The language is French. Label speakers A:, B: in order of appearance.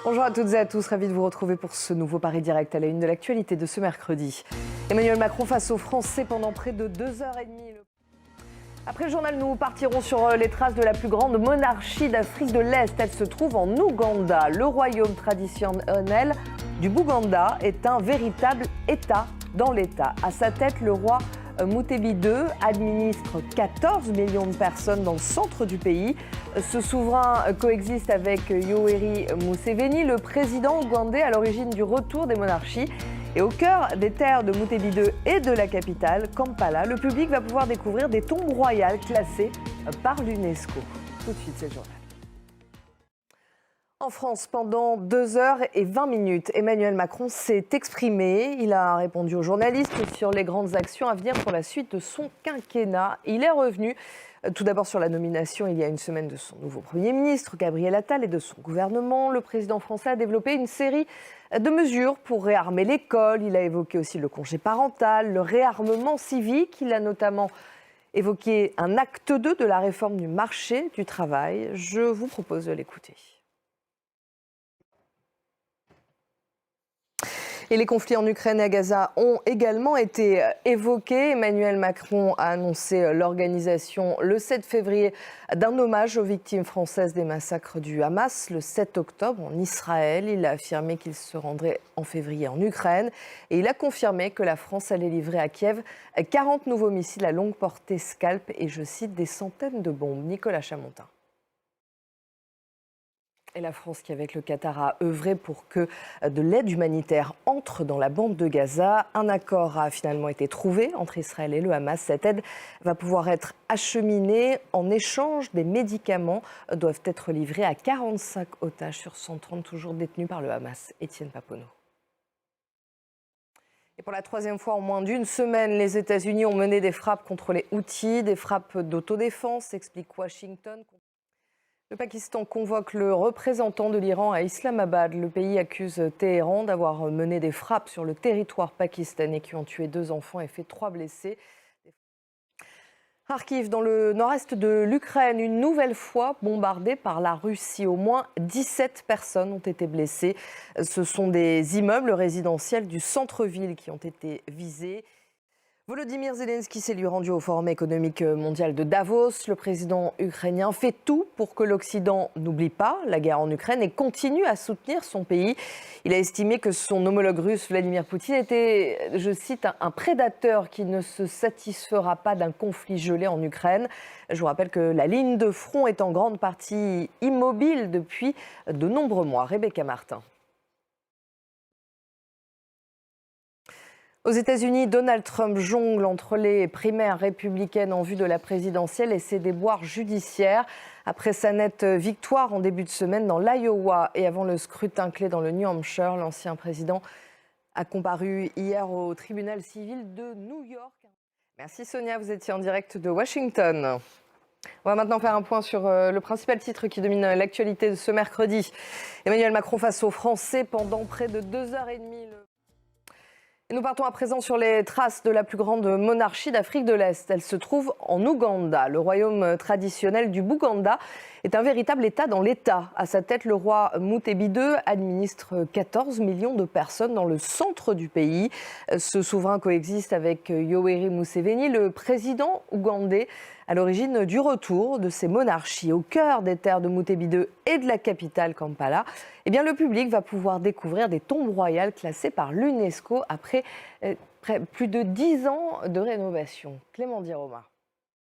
A: Bonjour à toutes et à tous, ravi de vous retrouver pour ce nouveau Paris Direct à la une de l'actualité de ce mercredi. Emmanuel Macron face aux Français pendant près de 2h30. Après le journal, nous partirons sur les traces de la plus grande monarchie d'Afrique de l'Est. Elle se trouve en Ouganda. Le royaume traditionnel du Bouganda est un véritable État dans l'État. À sa tête, le roi Mutebi II administre 14 millions de personnes dans le centre du pays. Ce souverain coexiste avec Yoweri Museveni, le président ougandais à l'origine du retour des monarchies. Et au cœur des terres de Mutebi II et de la capitale, Kampala, le public va pouvoir découvrir des tombes royales classées par l'UNESCO. Tout de suite, c'est le journal. En France, pendant 2h20, Emmanuel Macron s'est exprimé. Il a répondu aux journalistes sur les grandes actions à venir pour la suite de son quinquennat. Il est revenu tout d'abord sur la nomination il y a une semaine de son nouveau Premier ministre, Gabriel Attal, et de son gouvernement. Le président français a développé une série de mesures pour réarmer l'école. Il a évoqué aussi le congé parental, le réarmement civique. Il a notamment évoqué un acte 2 de la réforme du marché du travail. Je vous propose de l'écouter. Et les conflits en Ukraine et à Gaza ont également été évoqués. Emmanuel Macron a annoncé l'organisation le 7 février d'un hommage aux victimes françaises des massacres du Hamas le 7 octobre en Israël. Il a affirmé qu'il se rendrait en février en Ukraine et il a confirmé que la France allait livrer à Kiev 40 nouveaux missiles à longue portée Scalp et, je cite, des centaines de bombes. Nicolas Chamontin. Et la France qui, avec le Qatar, a œuvré pour que de l'aide humanitaire entre dans la bande de Gaza. Un accord a finalement été trouvé entre Israël et le Hamas. Cette aide va pouvoir être acheminée. En échange, des médicaments doivent être livrés à 45 otages sur 130 toujours détenus par le Hamas. Étienne Papono. Et pour la troisième fois en moins d'une semaine, les États-Unis ont mené des frappes contre les Houthis, des frappes d'autodéfense, explique Washington. Le Pakistan convoque le représentant de l'Iran à Islamabad. Le pays accuse Téhéran d'avoir mené des frappes sur le territoire pakistanais qui ont tué 2 enfants et fait 3 blessés. Kharkiv, dans le nord-est de l'Ukraine, une nouvelle fois bombardée par la Russie. Au moins 17 personnes ont été blessées. Ce sont des immeubles résidentiels du centre-ville qui ont été visés. Volodymyr Zelensky s'est lui rendu au Forum économique mondial de Davos. Le président ukrainien fait tout pour que l'Occident n'oublie pas la guerre en Ukraine et continue à soutenir son pays. Il a estimé que son homologue russe Vladimir Poutine était, je cite, un prédateur qui ne se satisfera pas d'un conflit gelé en Ukraine. Je vous rappelle que la ligne de front est en grande partie immobile depuis de nombreux mois. Rebecca Martin. Aux États-Unis, Donald Trump jongle entre les primaires républicaines en vue de la présidentielle et ses déboires judiciaires. Après sa nette victoire en début de semaine dans l'Iowa et avant le scrutin clé dans le New Hampshire, l'ancien président a comparu hier au tribunal civil de New York. Merci Sonia, vous étiez en direct de Washington. On va maintenant faire un point sur le principal titre qui domine l'actualité de ce mercredi. Emmanuel Macron face aux Français pendant près de 2h30. Et nous partons à présent sur les traces de la plus grande monarchie d'Afrique de l'Est. Elle se trouve en Ouganda. Le royaume traditionnel du Bouganda est un véritable État dans l'État. À sa tête, le roi Mutebi II administre 14 millions de personnes dans le centre du pays. Ce souverain coexiste avec Yoweri Museveni, le président ougandais, à l'origine du retour de ces monarchies. Au cœur des terres de Mutebi II et de la capitale Kampala, eh bien, le public va pouvoir découvrir des tombes royales classées par l'UNESCO après plus de 10 ans de rénovation. Clément Diroma.